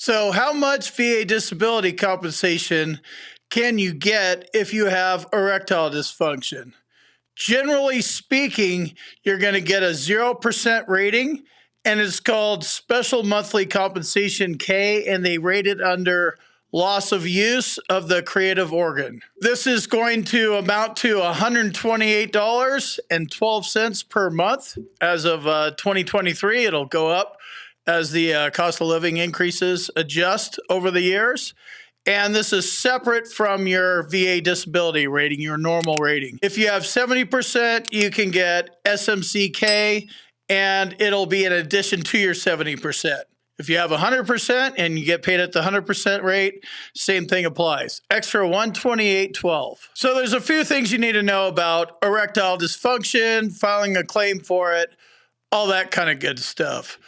So, how much VA disability compensation can you get if you have erectile dysfunction? Generally speaking, you're going to get a 0% rating, and it's called Special Monthly Compensation K, and they rate it under loss of use of the creative organ. This is going to amount to $128.12 per month. As of 2023, it'll go up as the cost of living increases adjust over the years. And this is separate from your VA disability rating, your normal rating. If you have 70%, you can get SMCK, and it'll be in addition to your 70%. If you have 100% and you get paid at the 100% rate, same thing applies. Extra $128.12. So there's a few things you need to know about erectile dysfunction, filing a claim for it, all that kind of good stuff.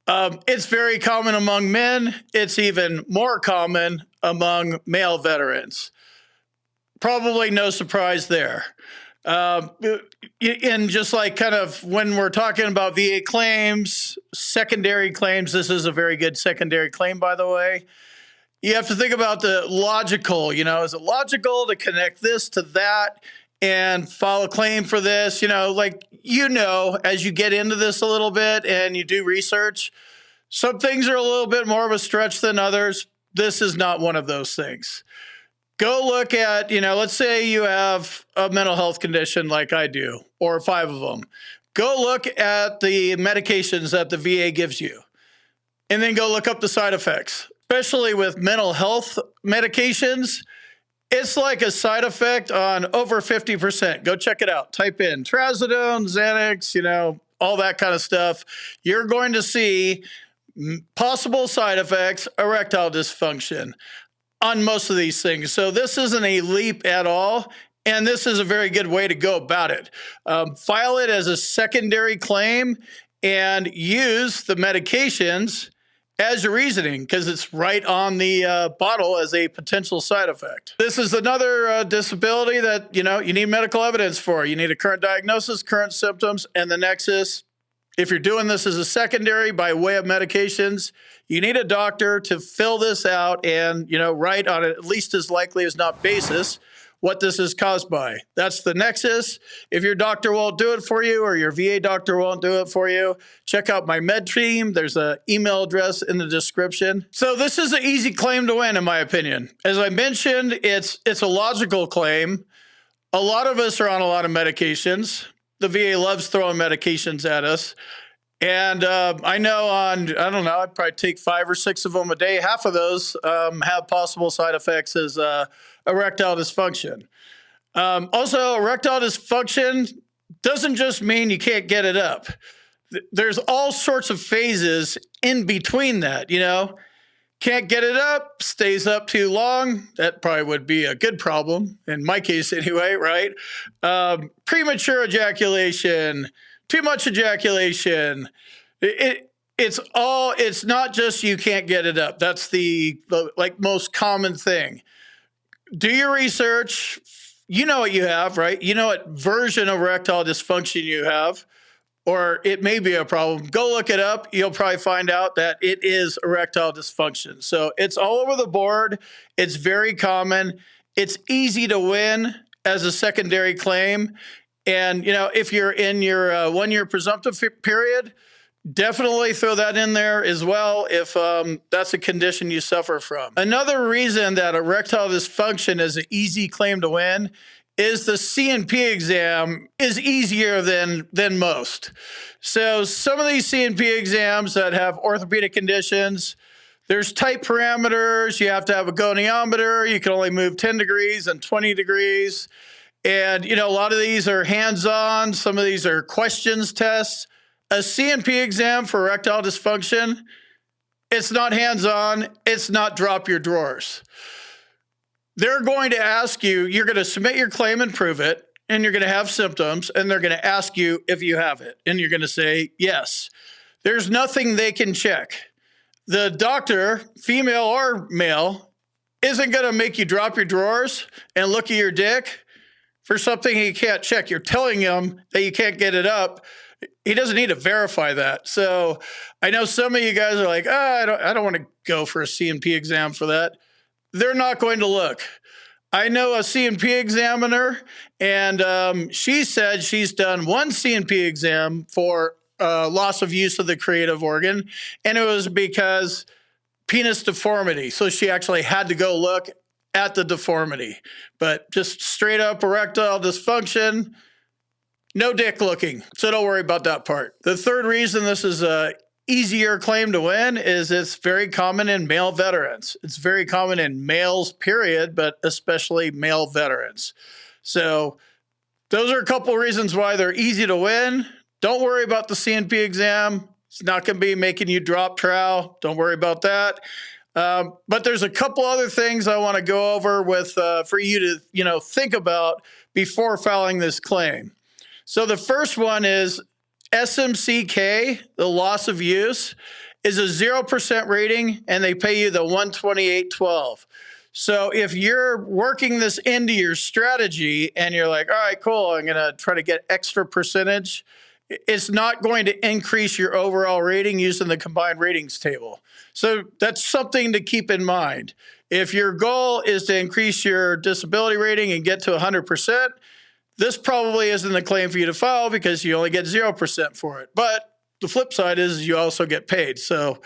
It's very common among men. It's even more common among male veterans. Probably no surprise there. And just like kind of when we're talking about VA claims, secondary claims, this is a very good secondary claim, by the way. You have to think about the logical, is it logical to connect this to that and file a claim for this? As you get into this a little bit and you do research, some things are a little bit more of a stretch than others. This is not one of those things. Go look at, let's say you have a mental health condition like I do, or 5 of them. Go look at the medications that the VA gives you, and then go look up the side effects. Especially with mental health medications, it's like a side effect on over 50%. Go check it out. Type in trazodone, Xanax, all that kind of stuff. You're going to see possible side effects, erectile dysfunction on most of these things. So this isn't a leap at all, and this is a very good way to go about it. File it as a secondary claim and use the medications as your reasoning, because it's right on the bottle as a potential side effect. This is another disability that, you need medical evidence for. You need a current diagnosis, current symptoms, and the nexus. If you're doing this as a secondary by way of medications, you need a doctor to fill this out and, write on at least as likely as not basis what this is caused by. That's the nexus. If your doctor won't do it for you or your VA doctor won't do it for you, check out my med team. There's an email address in the description. So this is an easy claim to win, in my opinion. As I mentioned, it's a logical claim. A lot of us are on a lot of medications. The VA loves throwing medications at us. And I know I'd probably take 5 or 6 of them a day. Half of those have possible side effects as erectile dysfunction. Also, erectile dysfunction doesn't just mean you can't get it up. There's all sorts of phases in between that, Can't get it up, stays up too long. That probably would be a good problem, in my case anyway, right? Premature ejaculation, too much ejaculation. It's not just you can't get it up. That's the most common thing. Do your research. You know what you have, right? You know what version of erectile dysfunction you have, or it may be a problem. Go look it up. You'll probably find out that it is erectile dysfunction. So it's all over the board. It's very common. It's easy to win as a secondary claim. And, if you're in your 1-year presumptive period, definitely throw that in there as well if that's a condition you suffer from. Another reason that erectile dysfunction is an easy claim to win is the C&P exam is easier than most. So some of these C&P exams that have orthopedic conditions, there's tight parameters. You have to have a goniometer. You can only move 10 degrees and 20 degrees. And, a lot of these are hands-on. Some of these are questions tests. A C&P exam for erectile dysfunction, it's not hands-on. It's not drop your drawers. They're going to ask you, you're going to submit your claim and prove it, and you're going to have symptoms, and they're going to ask you if you have it. And you're going to say, yes. There's nothing they can check. The doctor, female or male, isn't going to make you drop your drawers and look at your dick for something he can't check. You're telling him that you can't get it up. He doesn't need to verify that. So I know some of you guys are like, I don't want to go for a CNP exam for that. They're not going to look. I know a CNP examiner, and she said she's done one CNP exam for loss of use of the creative organ, and it was because penis deformity. So she actually had to go look at the deformity. But just straight up erectile dysfunction, no dick looking. So don't worry about that part. The third reason this is a easier claim to win is it's very common in male veterans. It's very common in males, period, but especially male veterans. So those are a couple reasons why they're easy to win. Don't worry about the CNP exam. It's not going to be making you drop trowel. Don't worry about that. But there's a couple other things I want to go over with for you to think about before filing this claim. So the first one is SMCK, the loss of use, is a 0% rating, and they pay you the $128.12. So if you're working this into your strategy and you're like, all right, cool, I'm going to try to get extra percentage, it's not going to increase your overall rating using the combined ratings table. So that's something to keep in mind. If your goal is to increase your disability rating and get to 100%, this probably isn't the claim for you to file because you only get 0% for it. But the flip side is you also get paid. So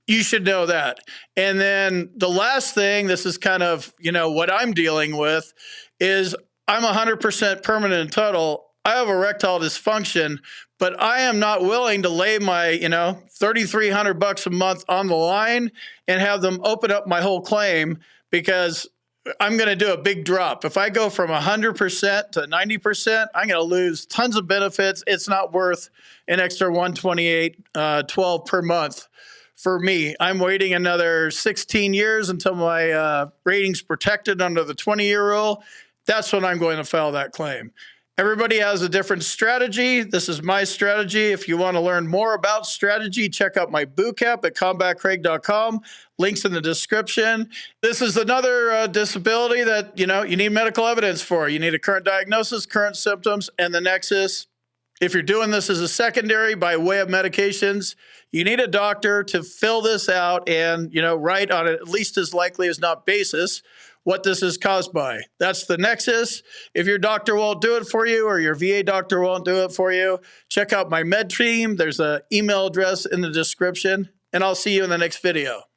you should know that. And then the last thing, this is kind of, what I'm dealing with, is I'm 100% permanent and total. I have erectile dysfunction, but I am not willing to lay my, $3,300 a month on the line and have them open up my whole claim because I'm going to do a big drop. If I go from 100% to 90%, I'm going to lose tons of benefits. It's not worth an extra $128.12 per month for me. I'm waiting another 16 years until my rating's protected under the 20-year rule. That's when I'm going to file that claim. Everybody has a different strategy. This is my strategy. If you want to learn more about strategy, check out my boot camp at combatcraig.com. Links in the description. This is another disability that, you need medical evidence for. You need a current diagnosis, current symptoms, and the nexus. If you're doing this as a secondary by way of medications, you need a doctor to fill this out and, write on it, at least as likely as not basis, what this is caused by. That's the nexus. If your doctor won't do it for you or your VA doctor won't do it for you, check out my med team. There's an email address in the description, and I'll see you in the next video.